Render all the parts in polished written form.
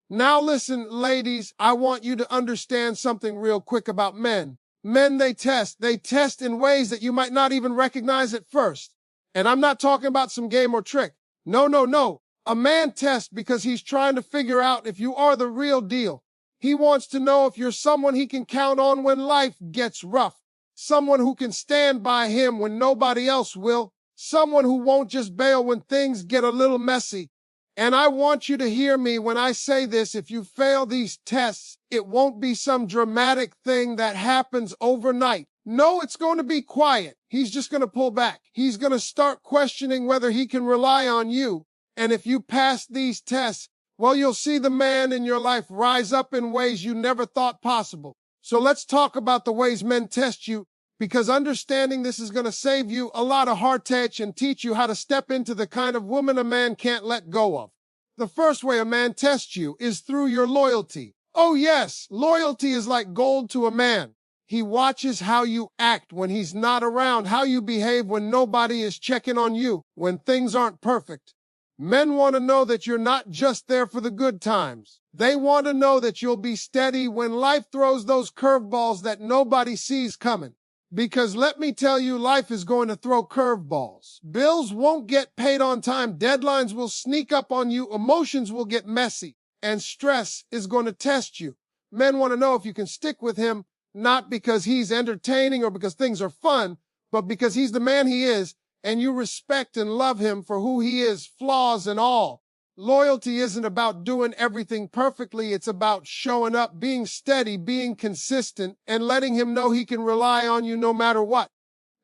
Now listen, ladies, I want you to understand something real quick about men. Men, they test in ways that you might not even recognize at first. And I'm not talking about some game or trick. No, no, no. A man tests because he's trying to figure out if you are the real deal. He wants to know if you're someone he can count on when life gets rough. Someone who can stand by him when nobody else will. Someone who won't just bail when things get a little messy. And I want you to hear me when I say this. If you fail these tests, it won't be some dramatic thing that happens overnight. No, it's going to be quiet. He's just going to pull back. He's going to start questioning whether he can rely on you. And if you pass these tests, well, you'll see the man in your life rise up in ways you never thought possible. So let's talk about the ways men test you, because understanding this is going to save you a lot of heartache and teach you how to step into the kind of woman a man can't let go of. The first way a man tests you is through your loyalty. Oh yes, loyalty is like gold to a man. He watches how you act when he's not around, how you behave when nobody is checking on you, when things aren't perfect. Men want to know that you're not just there for the good times. They want to know that you'll be steady when life throws those curveballs that nobody sees coming. Because let me tell you, life is going to throw curveballs. Bills won't get paid on time. Deadlines will sneak up on you. Emotions will get messy. And stress is going to test you. Men want to know if you can stick with him, not because he's entertaining or because things are fun, but because he's the man he is, and you respect and love him for who he is, flaws and all. Loyalty isn't about doing everything perfectly. It's about showing up, being steady, being consistent, and letting him know he can rely on you no matter what.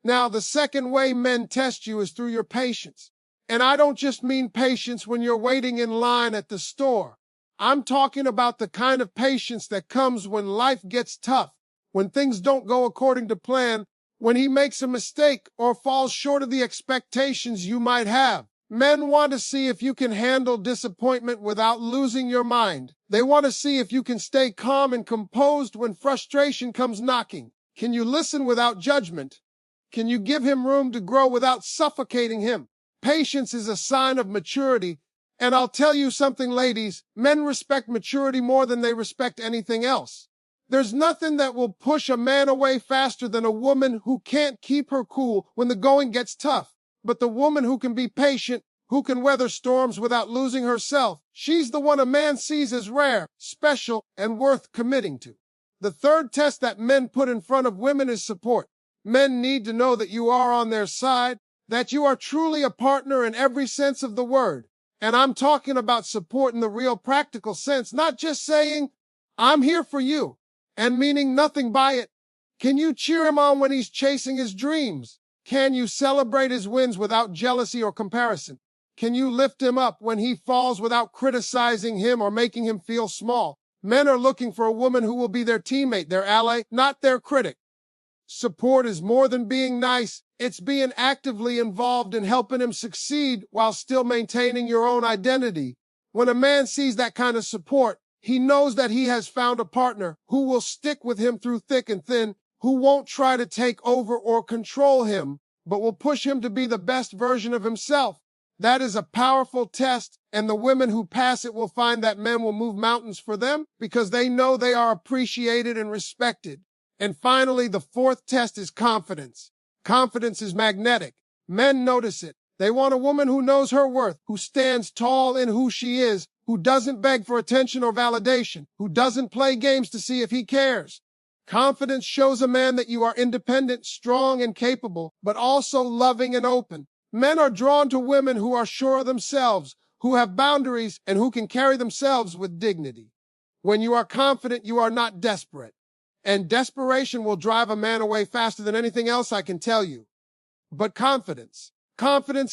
Now, the second way men test you is through your patience. And I don't just mean patience when you're waiting in line at the store. I'm talking about the kind of patience that comes when life gets tough, when things don't go according to plan, when he makes a mistake or falls short of the expectations you might have. Men want to see if you can handle disappointment without losing your mind. They want to see if you can stay calm and composed when frustration comes knocking. Can you listen without judgment? Can you give him room to grow without suffocating him? Patience is a sign of maturity. And I'll tell you something, ladies, men respect maturity more than they respect anything else. There's nothing that will push a man away faster than a woman who can't keep her cool when the going gets tough. But the woman who can be patient, who can weather storms without losing herself, she's the one a man sees as rare, special, and worth committing to. The third test that men put in front of women is support. Men need to know that you are on their side, that you are truly a partner in every sense of the word. And I'm talking about support in the real practical sense, not just saying, I'm here for you, and meaning nothing by it. Can you cheer him on when he's chasing his dreams? Can you celebrate his wins without jealousy or comparison? Can you lift him up when he falls without criticizing him or making him feel small? Men are looking for a woman who will be their teammate, their ally, not their critic. Support is more than being nice. It's being actively involved in helping him succeed while still maintaining your own identity. When a man sees that kind of support, he knows that he has found a partner who will stick with him through thick and thin, who won't try to take over or control him, but will push him to be the best version of himself. That is a powerful test, and the women who pass it will find that men will move mountains for them because they know they are appreciated and respected. And finally, the fourth test is confidence. Confidence is magnetic. Men notice it. They want a woman who knows her worth, who stands tall in who she is, who doesn't beg for attention or validation, who doesn't play games to see if he cares. Confidence shows a man that you are independent, strong, and capable, but also loving and open. Men are drawn to women who are sure of themselves, who have boundaries, and who can carry themselves with dignity. When you are confident, you are not desperate. And desperation will drive a man away faster than anything else, I can tell you. But confidence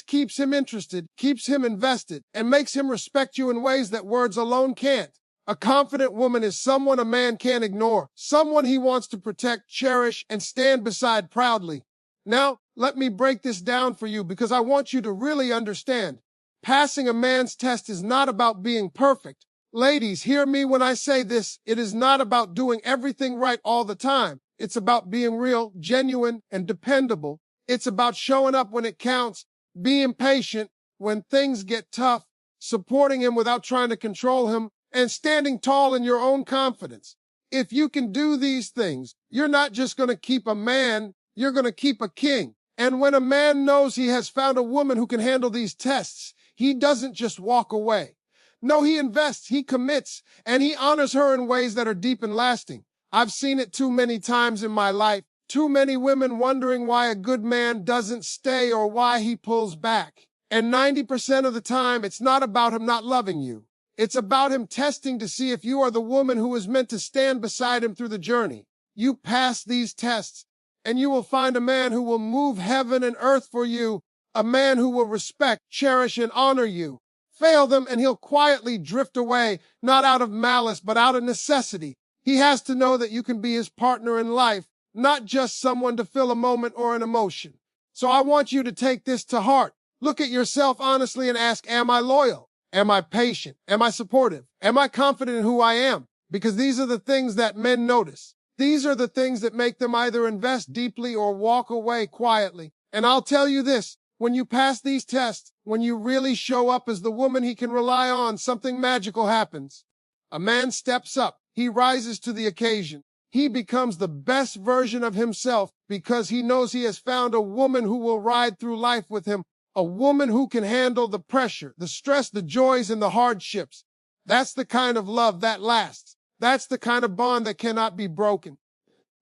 keeps him interested, keeps him invested, and makes him respect you in ways that words alone can't. A confident woman is someone a man can't ignore, someone he wants to protect, cherish, and stand beside proudly. Now, let me break this down for you because I want you to really understand. Passing a man's test is not about being perfect. Ladies, hear me when I say this. It is not about doing everything right all the time. It's about being real, genuine, and dependable. It's about showing up when it counts, being patient when things get tough, supporting him without trying to control him, and standing tall in your own confidence. If you can do these things, you're not just going to keep a man, you're going to keep a king. And when a man knows he has found a woman who can handle these tests, he doesn't just walk away. No, he invests, he commits, and he honors her in ways that are deep and lasting. I've seen it too many times in my life. Too many women wondering why a good man doesn't stay or why he pulls back. And 90% of the time, it's not about him not loving you. It's about him testing to see if you are the woman who is meant to stand beside him through the journey. You pass these tests, and you will find a man who will move heaven and earth for you, a man who will respect, cherish, and honor you. Fail them, and he'll quietly drift away, not out of malice, but out of necessity. He has to know that you can be his partner in life, not just someone to fill a moment or an emotion. So I want you to take this to heart. Look at yourself honestly and ask, am I loyal? Am I patient? Am I supportive? Am I confident in who I am? Because these are the things that men notice. These are the things that make them either invest deeply or walk away quietly. And I'll tell you this, when you pass these tests, when you really show up as the woman he can rely on, something magical happens. A man steps up. He rises to the occasion. He becomes the best version of himself because he knows he has found a woman who will ride through life with him, a woman who can handle the pressure, the stress, the joys, and the hardships. That's the kind of love that lasts. That's the kind of bond that cannot be broken.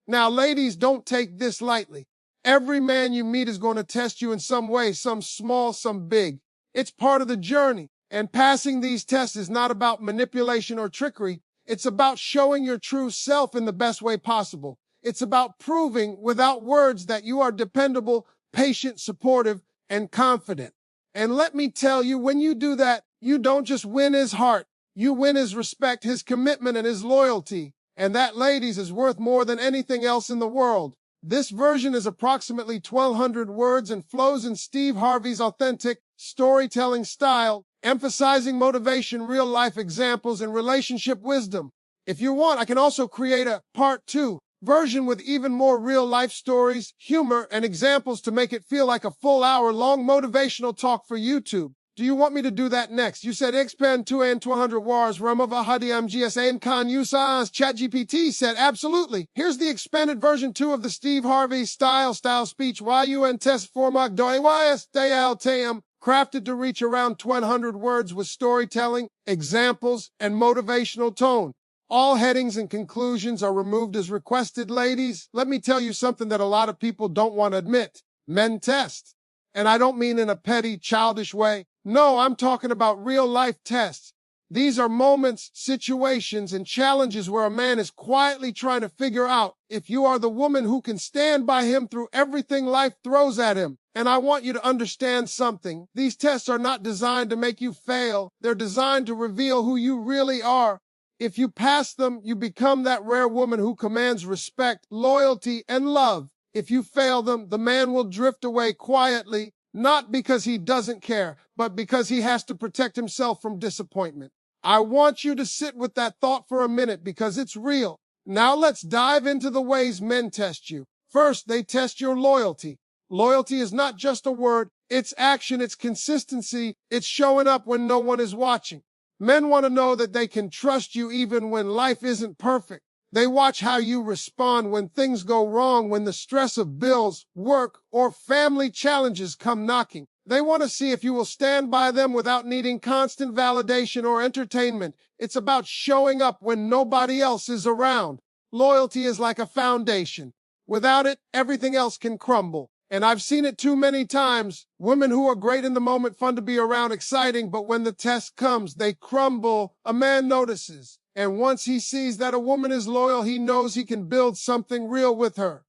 Now, ladies, don't take this lightly. Every man you meet is going to test you in some way, some small, some big. It's part of the journey. And passing these tests is not about manipulation or trickery. It's about showing your true self in the best way possible. It's about proving without words that you are dependable, patient, supportive, and confident. And let me tell you, when you do that, you don't just win his heart. You win his respect, his commitment, and his loyalty. And that, ladies, is worth more than anything else in the world. This version is approximately 1,200 words and flows in Steve Harvey's authentic storytelling style, emphasizing motivation, real-life examples, and relationship wisdom. If you want, I can also create a part 2 version with even more real-life stories, humor, and examples to make it feel like a full hour-long motivational talk for YouTube. Do you want me to do that next? You said expand 2 and 200 wars Ramava Hadiam GSA and Khan Usas. ChatGPT said absolutely. Here's the expanded version 2 of the Steve Harvey style speech. YUN test format doyys dayaltam, crafted to reach around 1,200 words with storytelling, examples, and motivational tone. All headings and conclusions are removed as requested, ladies. Let me tell you something that a lot of people don't want to admit. Men test. And I don't mean in a petty, childish way. No, I'm talking about real-life tests. These are moments, situations, and challenges where a man is quietly trying to figure out if you are the woman who can stand by him through everything life throws at him. And I want you to understand something. These tests are not designed to make you fail. They're designed to reveal who you really are. If you pass them, you become that rare woman who commands respect, loyalty, and love. If you fail them, the man will drift away quietly, not because he doesn't care, but because he has to protect himself from disappointment. I want you to sit with that thought for a minute because it's real. Now let's dive into the ways men test you. First, they test your loyalty. Loyalty is not just a word, it's action, it's consistency, it's showing up when no one is watching. Men want to know that they can trust you even when life isn't perfect. They watch how you respond when things go wrong, when the stress of bills, work, or family challenges come knocking. They want to see if you will stand by them without needing constant validation or entertainment. It's about showing up when nobody else is around. Loyalty is like a foundation. Without it, everything else can crumble. And I've seen it too many times. Women who are great in the moment, fun to be around, exciting, but when the test comes, they crumble. A man notices. And once he sees that a woman is loyal, he knows he can build something real with her.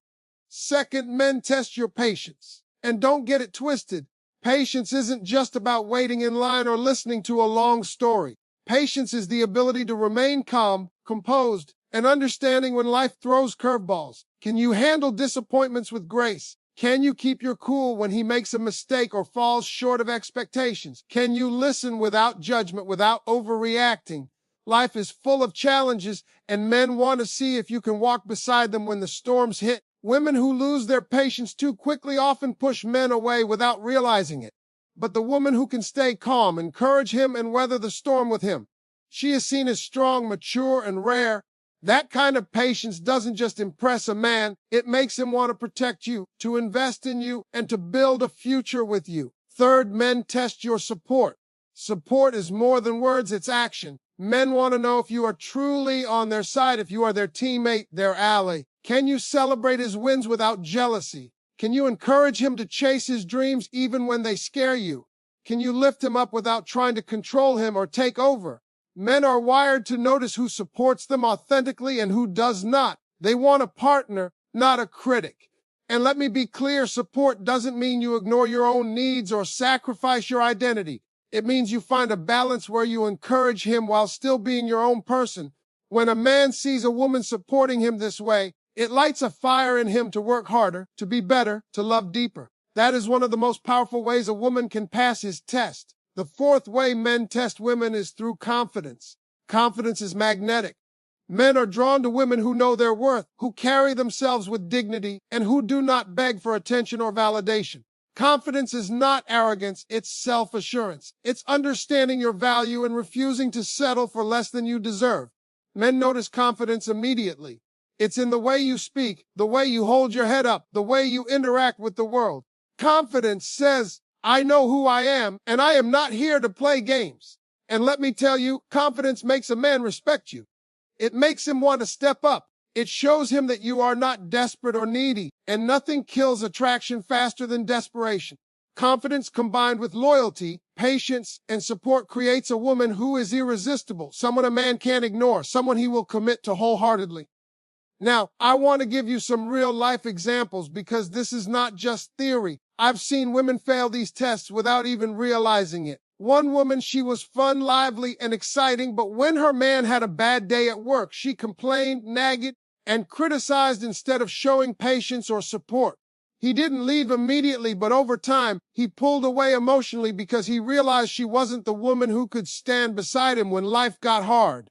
Second, men test your patience. And don't get it twisted. Patience isn't just about waiting in line or listening to a long story. Patience is the ability to remain calm, composed, and understanding when life throws curveballs. Can you handle disappointments with grace? Can you keep your cool when he makes a mistake or falls short of expectations? Can you listen without judgment, without overreacting? Life is full of challenges, and men want to see if you can walk beside them when the storms hit. Women who lose their patience too quickly often push men away without realizing it. But the woman who can stay calm, encourage him, and weather the storm with him, She is seen as strong, mature, and rare. That kind of patience doesn't just impress a man, it makes him want to protect you, to invest in you, and to build a future with you. Third, men test your support. Support is more than words, it's action. Men want to know if you are truly on their side, if you are their teammate, their ally. Can you celebrate his wins without jealousy? Can you encourage him to chase his dreams even when they scare you? Can you lift him up without trying to control him or take over? Men are wired to notice who supports them authentically and who does not. They want a partner, not a critic. And let me be clear, support doesn't mean you ignore your own needs or sacrifice your identity. It means you find a balance where you encourage him while still being your own person. When a man sees a woman supporting him this way, it lights a fire in him to work harder, to be better, to love deeper. That is one of the most powerful ways a woman can pass his test. The fourth way men test women is through confidence. Confidence is magnetic. Men are drawn to women who know their worth, who carry themselves with dignity, and who do not beg for attention or validation. Confidence is not arrogance, it's self-assurance. It's understanding your value and refusing to settle for less than you deserve. Men notice confidence immediately. It's in the way you speak, the way you hold your head up, the way you interact with the world. Confidence says, I know who I am, and I am not here to play games. And let me tell you, confidence makes a man respect you. It makes him want to step up. It shows him that you are not desperate or needy, and nothing kills attraction faster than desperation. Confidence combined with loyalty, patience, and support creates a woman who is irresistible, someone a man can't ignore, someone he will commit to wholeheartedly. Now, I want to give you some real-life examples because this is not just theory. I've seen women fail these tests without even realizing it. One woman, she was fun, lively, and exciting, but when her man had a bad day at work, she complained, nagged, and criticized instead of showing patience or support. He didn't leave immediately, but over time, he pulled away emotionally because he realized she wasn't the woman who could stand beside him when life got hard.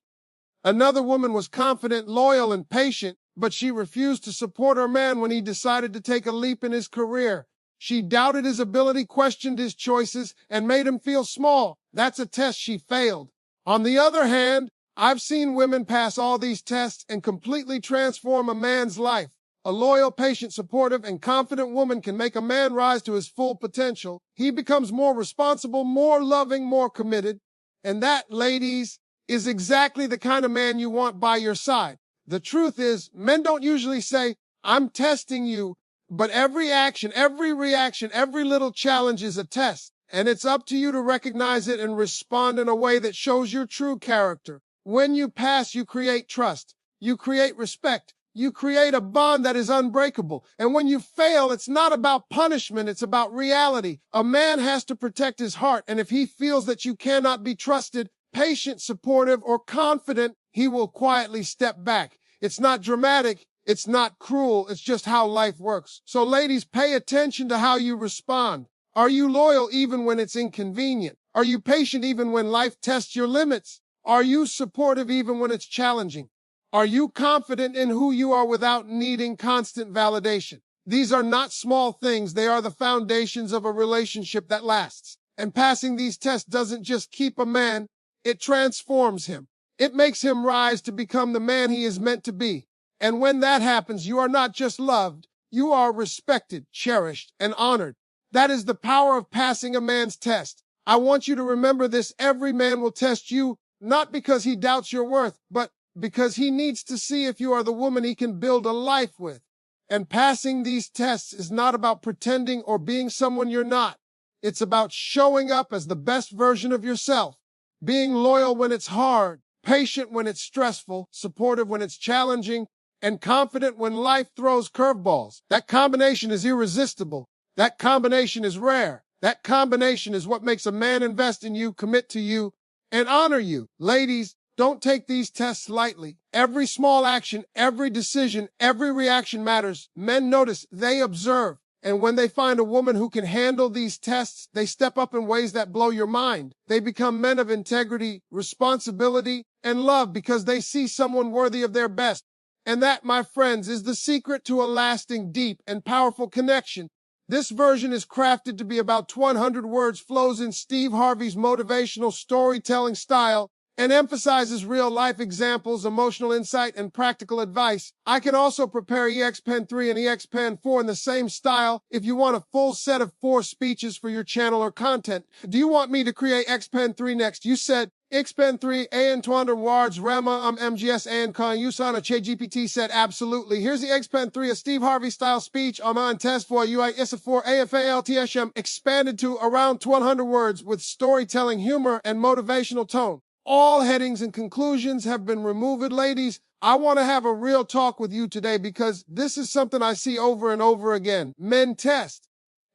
Another woman was confident, loyal, and patient, but she refused to support her man when he decided to take a leap in his career. She doubted his ability, questioned his choices, and made him feel small. That's a test she failed. On the other hand, I've seen women pass all these tests and completely transform a man's life. A loyal, patient, supportive, and confident woman can make a man rise to his full potential. He becomes more responsible, more loving, more committed. And that, ladies, is exactly the kind of man you want by your side. The truth is, men don't usually say, I'm testing you, but every action, every reaction, every little challenge is a test. And it's up to you to recognize it and respond in a way that shows your true character. When you pass, you create trust. You create respect. You create a bond that is unbreakable. And when you fail, it's not about punishment, it's about reality. A man has to protect his heart, and if he feels that you cannot be trusted, patient, supportive, or confident, he will quietly step back. It's not dramatic, it's not cruel, it's just how life works. So ladies, pay attention to how you respond. Are you loyal even when it's inconvenient? Are you patient even when life tests your limits? Are you supportive even when it's challenging? Are you confident in who you are without needing constant validation? These are not small things. They are the foundations of a relationship that lasts. And passing these tests doesn't just keep a man, it transforms him. It makes him rise to become the man he is meant to be. And when that happens, you are not just loved, you are respected, cherished, and honored. That is the power of passing a man's test. I want you to remember this. Every man will test you, not because he doubts your worth, but because he needs to see if you are the woman he can build a life with. And passing these tests is not about pretending or being someone you're not. It's about showing up as the best version of yourself, being loyal when it's hard, patient when it's stressful, supportive when it's challenging, and confident when life throws curveballs. That combination is irresistible. That combination is rare. That combination is what makes a man invest in you, commit to you, and honor you. Ladies, don't take these tests lightly. Every small action, every decision, every reaction matters. Men notice, they observe. And when they find a woman who can handle these tests, they step up in ways that blow your mind. They become men of integrity, responsibility, and love because they see someone worthy of their best. And that, my friends, is the secret to a lasting, deep, and powerful connection. This version is crafted to be about 100 words, flows in Steve Harvey's motivational storytelling style, and emphasizes real-life examples, emotional insight, and practical advice. I can also prepare EXPen 3 and EXPen 4 in the same style if you want a full set of 4 speeches for your channel or content. Do you want me to create EXPen 3 next? You said EXPen 3, and 200 words, Rama, MGS, and Khan Yusana, ChatGPT said absolutely. Here's the EXPen 3, a Steve Harvey style speech on test for UI ISA 4 AFALTSM, expanded to around 1,200 words with storytelling, humor, and motivational tone. All headings and conclusions have been removed. Ladies, I want to have a real talk with you today because this is something I see over and over again. Men test.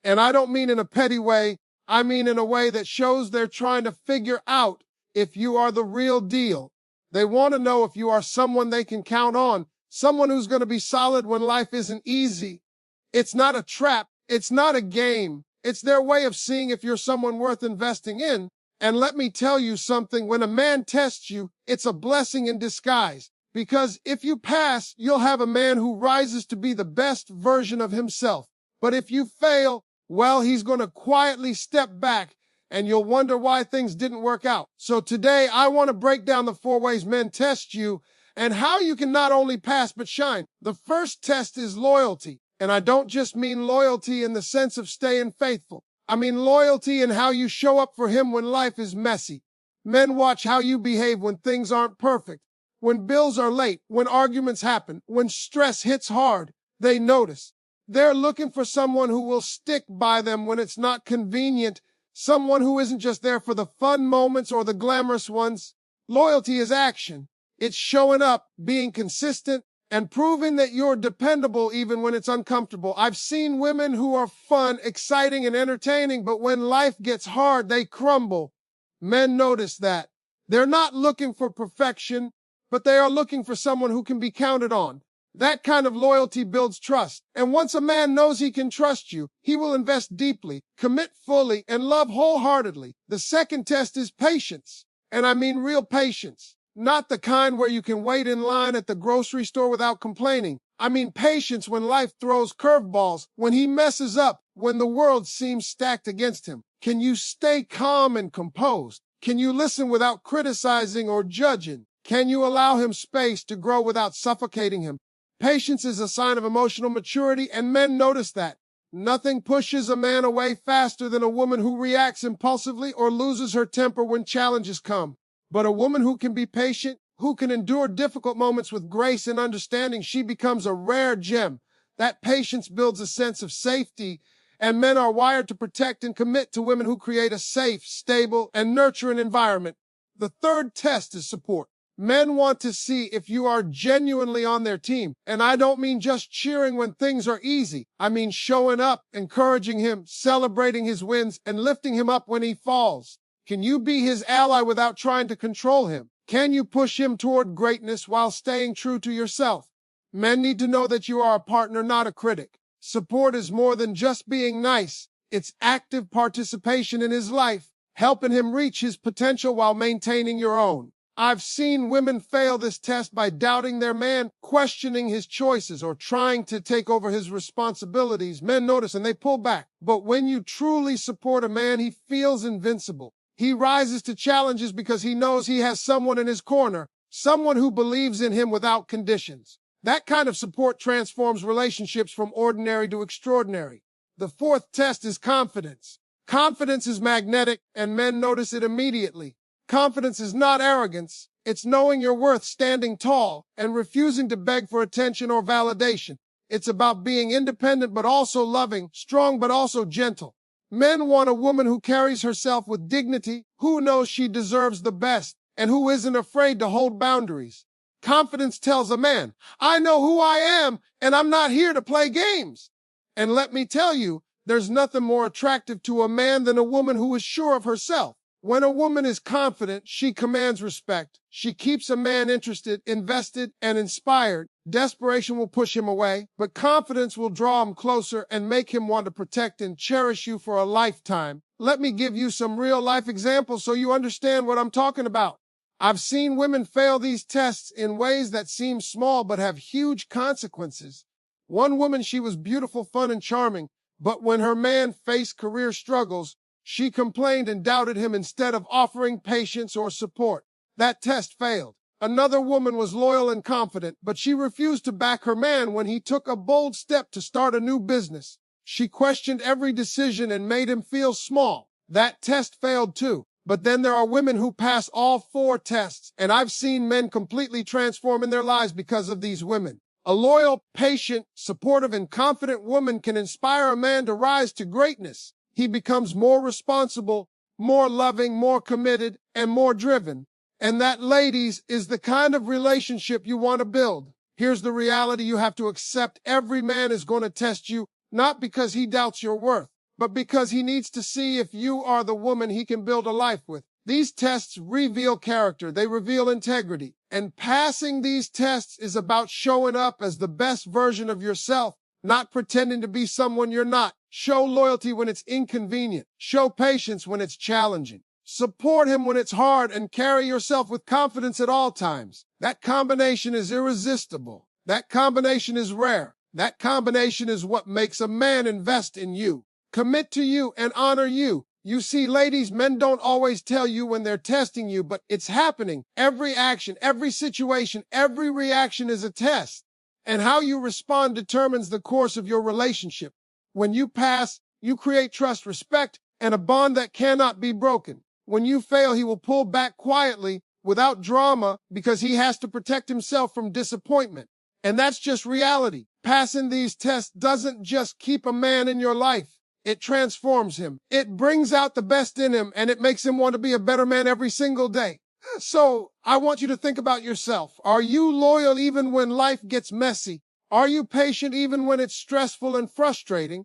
And I don't mean in a petty way. I mean in a way that shows they're trying to figure out if you are the real deal. They want to know if you are someone they can count on, someone who's going to be solid when life isn't easy. It's not a trap. It's not a game. It's their way of seeing if you're someone worth investing in. And let me tell you something, when a man tests you, it's a blessing in disguise. Because if you pass, you'll have a man who rises to be the best version of himself. But if you fail, well, he's going to quietly step back and you'll wonder why things didn't work out. So today, I want to break down the 4 ways men test you and how you can not only pass but shine. The first test is loyalty. And I don't just mean loyalty in the sense of staying faithful. I mean loyalty in how you show up for him when life is messy. Men watch how you behave when things aren't perfect, when bills are late, when arguments happen, when stress hits hard. They notice. They're looking for someone who will stick by them when it's not convenient, someone who isn't just there for the fun moments or the glamorous ones. Loyalty is action. It's showing up, being consistent, and proving that you're dependable even when it's uncomfortable. I've seen women who are fun, exciting, and entertaining, but when life gets hard, they crumble. Men notice that. They're not looking for perfection, but they are looking for someone who can be counted on. That kind of loyalty builds trust. And once a man knows he can trust you, he will invest deeply, commit fully, and love wholeheartedly. The second test is patience. And I mean real patience. Not the kind where you can wait in line at the grocery store without complaining. I mean patience when life throws curveballs, when he messes up, when the world seems stacked against him. Can you stay calm and composed? Can you listen without criticizing or judging? Can you allow him space to grow without suffocating him? Patience is a sign of emotional maturity, and men notice that. Nothing pushes a man away faster than a woman who reacts impulsively or loses her temper when challenges come. But a woman who can be patient, who can endure difficult moments with grace and understanding, she becomes a rare gem. That patience builds a sense of safety, and men are wired to protect and commit to women who create a safe, stable, and nurturing environment. The third test is support. Men want to see if you are genuinely on their team. And I don't mean just cheering when things are easy. I mean showing up, encouraging him, celebrating his wins, and lifting him up when he falls. Can you be his ally without trying to control him? Can you push him toward greatness while staying true to yourself? Men need to know that you are a partner, not a critic. Support is more than just being nice. It's active participation in his life, helping him reach his potential while maintaining your own. I've seen women fail this test by doubting their man, questioning his choices, or trying to take over his responsibilities. Men notice and they pull back. But when you truly support a man, he feels invincible. He rises to challenges because he knows he has someone in his corner, someone who believes in him without conditions. That kind of support transforms relationships from ordinary to extraordinary. The fourth test is confidence. Confidence is magnetic, and men notice it immediately. Confidence is not arrogance. It's knowing your worth, standing tall, and refusing to beg for attention or validation. It's about being independent but also loving, strong but also gentle. Men want a woman who carries herself with dignity, who knows she deserves the best, and who isn't afraid to hold boundaries. Confidence tells a man, I know who I am, and I'm not here to play games. And let me tell you, there's nothing more attractive to a man than a woman who is sure of herself. When a woman is confident, she commands respect. She keeps a man interested, invested, and inspired. Desperation will push him away, but confidence will draw him closer and make him want to protect and cherish you for a lifetime. Let me give you some real-life examples so you understand what I'm talking about. I've seen women fail these tests in ways that seem small but have huge consequences. One woman, she was beautiful, fun, and charming, but when her man faced career struggles, she complained and doubted him instead of offering patience or support. That test failed. Another woman was loyal and confident, but she refused to back her man when he took a bold step to start a new business. She questioned every decision and made him feel small. That test failed too. But then there are women who pass all 4 tests, and I've seen men completely transform in their lives because of these women. A loyal, patient, supportive, and confident woman can inspire a man to rise to greatness. He becomes more responsible, more loving, more committed, and more driven. And that, ladies, is the kind of relationship you want to build. Here's the reality you have to accept. Every man is going to test you, not because he doubts your worth, but because he needs to see if you are the woman he can build a life with. These tests reveal character. They reveal integrity. And passing these tests is about showing up as the best version of yourself, not pretending to be someone you're not. Show loyalty when it's inconvenient. Show patience when it's challenging. Support him when it's hard, and carry yourself with confidence at all times. That combination is irresistible. That combination is rare. That combination is what makes a man invest in you, commit to you, and honor you. You see, ladies, men don't always tell you when they're testing you, but it's happening. Every action, every situation, every reaction is a test. And how you respond determines the course of your relationship. When you pass, you create trust, respect, and a bond that cannot be broken. When you fail, he will pull back quietly without drama because he has to protect himself from disappointment. And that's just reality. Passing these tests doesn't just keep a man in your life. It transforms him. It brings out the best in him, and it makes him want to be a better man every single day. So I want you to think about yourself. Are you loyal even when life gets messy? Are you patient even when it's stressful and frustrating?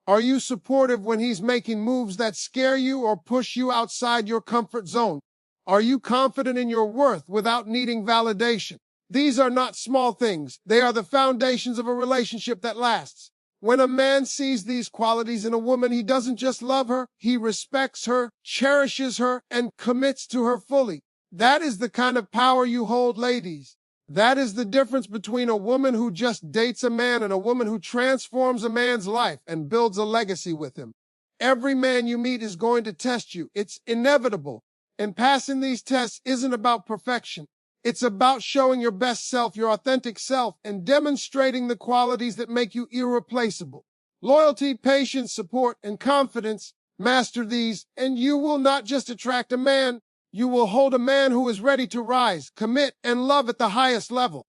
Are you supportive when he's making moves that scare you or push you outside your comfort zone? Are you confident in your worth without needing validation? These are not small things. They are the foundations of a relationship that lasts. When a man sees these qualities in a woman, he doesn't just love her, he respects her, cherishes her, and commits to her fully. That is the kind of power you hold, ladies. That is the difference between a woman who just dates a man and a woman who transforms a man's life and builds a legacy with him. Every man you meet is going to test you. It's inevitable. And passing these tests isn't about perfection. It's about showing your best self, your authentic self, and demonstrating the qualities that make you irreplaceable. Loyalty, patience, support, and confidence. Master these, and you will not just attract a man, you will hold a man who is ready to rise, commit, and love at the highest level.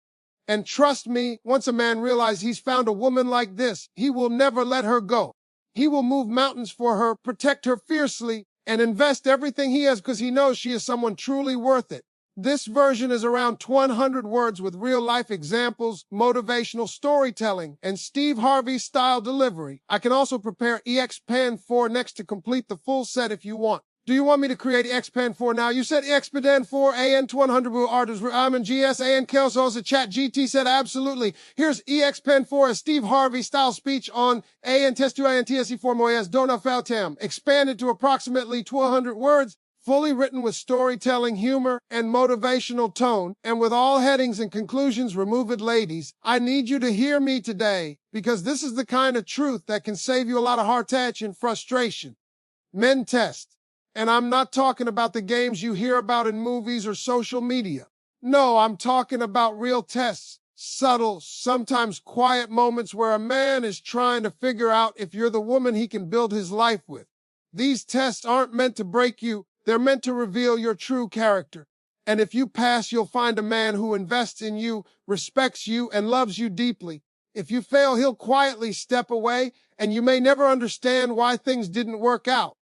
And trust me, once a man realizes he's found a woman like this, he will never let her go. He will move mountains for her, protect her fiercely, and invest everything he has because he knows she is someone truly worth it. This version is around 100 words with real-life examples, motivational storytelling, and Steve Harvey style delivery. I can also prepare EXPAND 4 next to complete the full set if you want. Do you want me to create EXPAND 4 now? You said EXPAND 4, AN 100 artists, I'm in GS, AN Kelso, a chat, GT said absolutely. Here's EXPAND 4, a Steve Harvey style speech on AN Test 2, AN TSE 4 Moyes, Dona Faltam, expanded to approximately 1,200 words. Fully written with storytelling, humor, and motivational tone, and with all headings and conclusions removed. Ladies, I need you to hear me today, because this is the kind of truth that can save you a lot of heartache and frustration. Men test. And I'm not talking about the games you hear about in movies or social media. No, I'm talking about real tests. Subtle, sometimes quiet moments where a man is trying to figure out if you're the woman he can build his life with. These tests aren't meant to break you. They're meant to reveal your true character. And if you pass, you'll find a man who invests in you, respects you, and loves you deeply. If you fail, he'll quietly step away, and you may never understand why things didn't work out.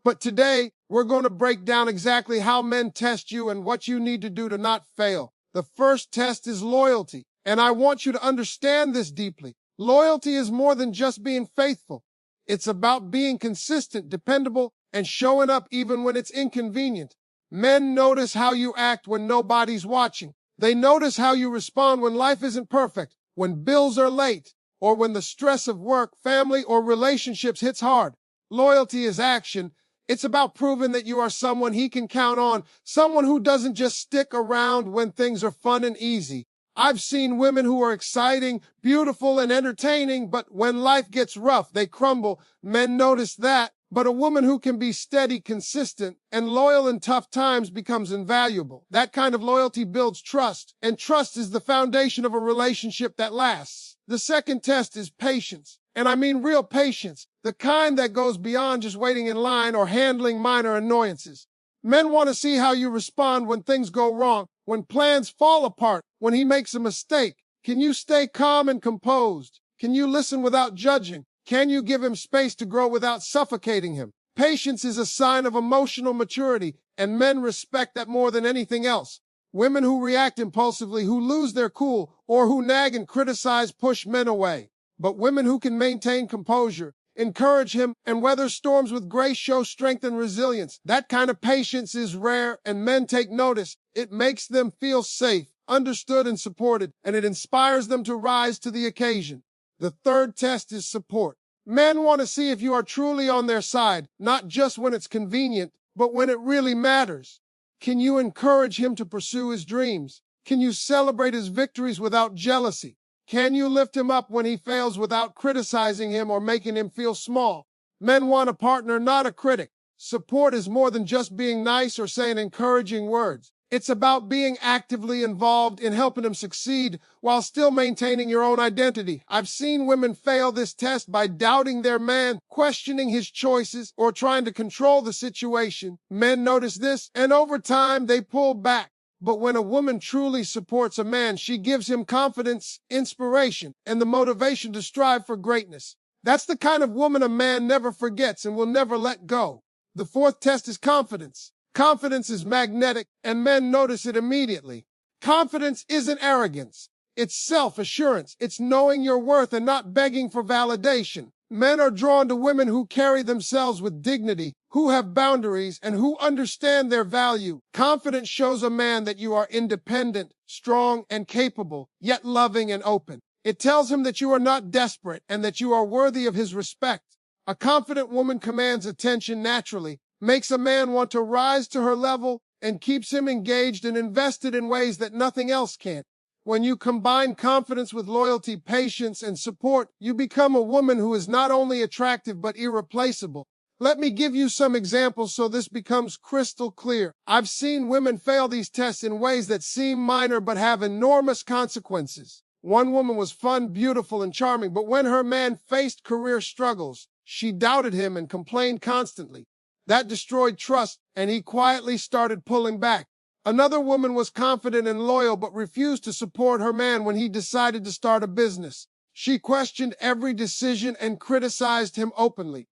But today, we're going to break down exactly how men test you and what you need to do to not fail. The first test is loyalty, and I want you to understand this deeply. Loyalty is more than just being faithful. It's about being consistent, dependable, and showing up even when it's inconvenient. Men notice how you act when nobody's watching. They notice how you respond when life isn't perfect, when bills are late, or when the stress of work, family, or relationships hits hard. Loyalty is action. It's about proving that you are someone he can count on, someone who doesn't just stick around when things are fun and easy. I've seen women who are exciting, beautiful, and entertaining, but when life gets rough, they crumble. Men notice that, But a woman who can be steady, consistent, and loyal in tough times becomes invaluable. That kind of loyalty builds trust, and trust is the foundation of a relationship that lasts. The second test is patience. And I mean real patience, the kind that goes beyond just waiting in line or handling minor annoyances. Men want to see how you respond when things go wrong, when plans fall apart, when he makes a mistake. Can you stay calm and composed? Can you listen without judging? Can you give him space to grow without suffocating him? Patience is a sign of emotional maturity, and men respect that more than anything else. Women who react impulsively, who lose their cool, or who nag and criticize push men away. But women who can maintain composure, encourage him, and weather storms with grace show strength and resilience. That kind of patience is rare, and men take notice. It makes them feel safe, understood, and supported, and it inspires them to rise to the occasion. The third test is support. Men want to see if you are truly on their side, not just when it's convenient, but when it really matters. Can you encourage him to pursue his dreams? Can you celebrate his victories without jealousy? Can you lift him up when he fails without criticizing him or making him feel small? Men want a partner, not a critic. Support is more than just being nice or saying encouraging words. It's about being actively involved in helping him succeed while still maintaining your own identity. I've seen women fail this test by doubting their man, questioning his choices, or trying to control the situation. Men notice this, and over time they pull back. But when a woman truly supports a man, she gives him confidence, inspiration, and the motivation to strive for greatness. That's the kind of woman a man never forgets and will never let go. The fourth test is confidence. Confidence is magnetic, and men notice it immediately. Confidence isn't arrogance. It's self-assurance. It's knowing your worth and not begging for validation. Men are drawn to women who carry themselves with dignity, who have boundaries, and who understand their value. Confidence shows a man that you are independent, strong, and capable, yet loving and open. It tells him that you are not desperate and that you are worthy of his respect. A confident woman commands attention naturally, makes a man want to rise to her level, and keeps him engaged and invested in ways that nothing else can. When you combine confidence with loyalty, patience, and support, you become a woman who is not only attractive but irreplaceable. Let me give you some examples so this becomes crystal clear. I've seen women fail these tests in ways that seem minor but have enormous consequences. One woman was fun, beautiful, and charming, but when her man faced career struggles, she doubted him and complained constantly. That destroyed trust, and he quietly started pulling back. Another woman was confident and loyal but refused to support her man when he decided to start a business. She questioned every decision and criticized him openly.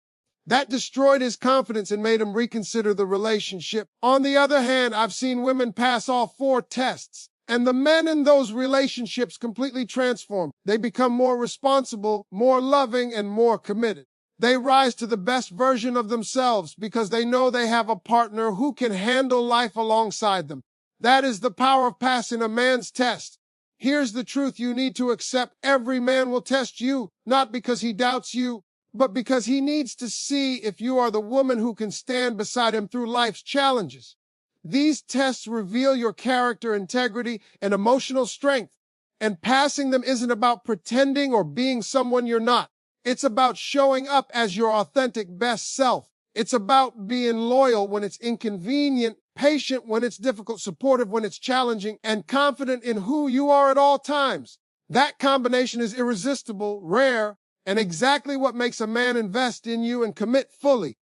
That destroyed his confidence and made him reconsider the relationship. On the other hand, I've seen women pass all four tests, and the men in those relationships completely transform. They become more responsible, more loving, and more committed. They rise to the best version of themselves because they know they have a partner who can handle life alongside them. That is the power of passing a man's test. Here's the truth you need to accept. Every man will test you, not because he doubts you, but because he needs to see if you are the woman who can stand beside him through life's challenges. These tests reveal your character, integrity, and emotional strength. And passing them isn't about pretending or being someone you're not. It's about showing up as your authentic best self. It's about being loyal when it's inconvenient, patient when it's difficult, supportive when it's challenging, and confident in who you are at all times. That combination is irresistible, rare, and exactly what makes a man invest in you and commit fully.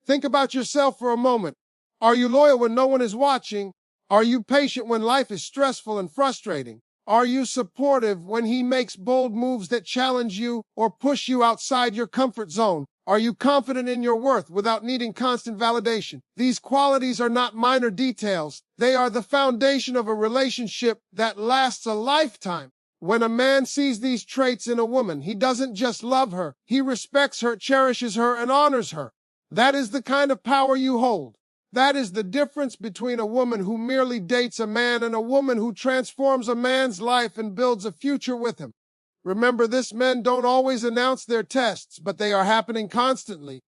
Think about yourself for a moment. Are you loyal when no one is watching? Are you patient when life is stressful and frustrating? Are you supportive when he makes bold moves that challenge you or push you outside your comfort zone? Are you confident in your worth without needing constant validation? These qualities are not minor details. They are the foundation of a relationship that lasts a lifetime. When a man sees these traits in a woman, he doesn't just love her. He respects her, cherishes her, and honors her. That is the kind of power you hold. That is the difference between a woman who merely dates a man and a woman who transforms a man's life and builds a future with him. Remember this, men don't always announce their tests, but they are happening constantly.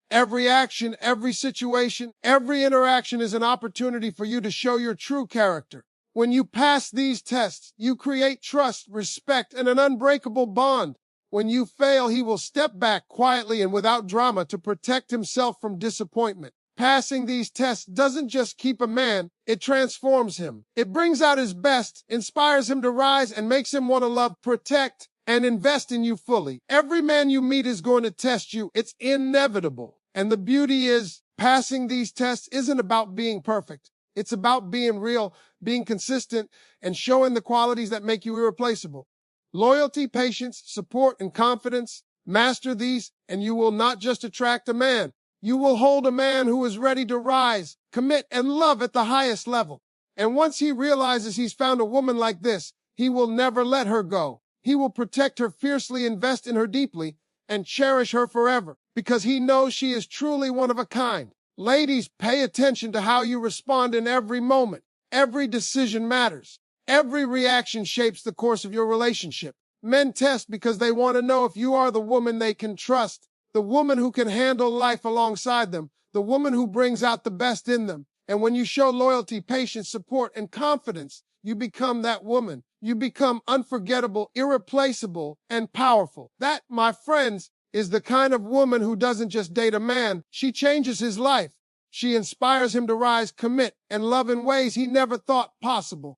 Every action, every situation, every interaction is an opportunity for you to show your true character. When you pass these tests, you create trust, respect, and an unbreakable bond. When you fail, he will step back quietly and without drama to protect himself from disappointment. Passing these tests doesn't just keep a man, it transforms him. It brings out his best, inspires him to rise, and makes him want to love, protect, and invest in you fully. Every man you meet is going to test you. It's inevitable. And the beauty is, passing these tests isn't about being perfect. It's about being real, being consistent, and showing the qualities that make you irreplaceable. Loyalty, patience, support, and confidence. Master these, and you will not just attract a man. You will hold a man who is ready to rise, commit, and love at the highest level. And once he realizes he's found a woman like this, he will never let her go. He will protect her fiercely, invest in her deeply, and cherish her forever, because he knows she is truly one of a kind. Ladies, pay attention to how you respond in every moment. Every decision matters. Every reaction shapes the course of your relationship. Men test because they want to know if you are the woman they can trust, the woman who can handle life alongside them, the woman who brings out the best in them. And when you show loyalty, patience, support, and confidence, you become that woman. You become unforgettable, irreplaceable, and powerful. That, my friends, is the kind of woman who doesn't just date a man. She changes his life. She inspires him to rise, commit, and love in ways he never thought possible.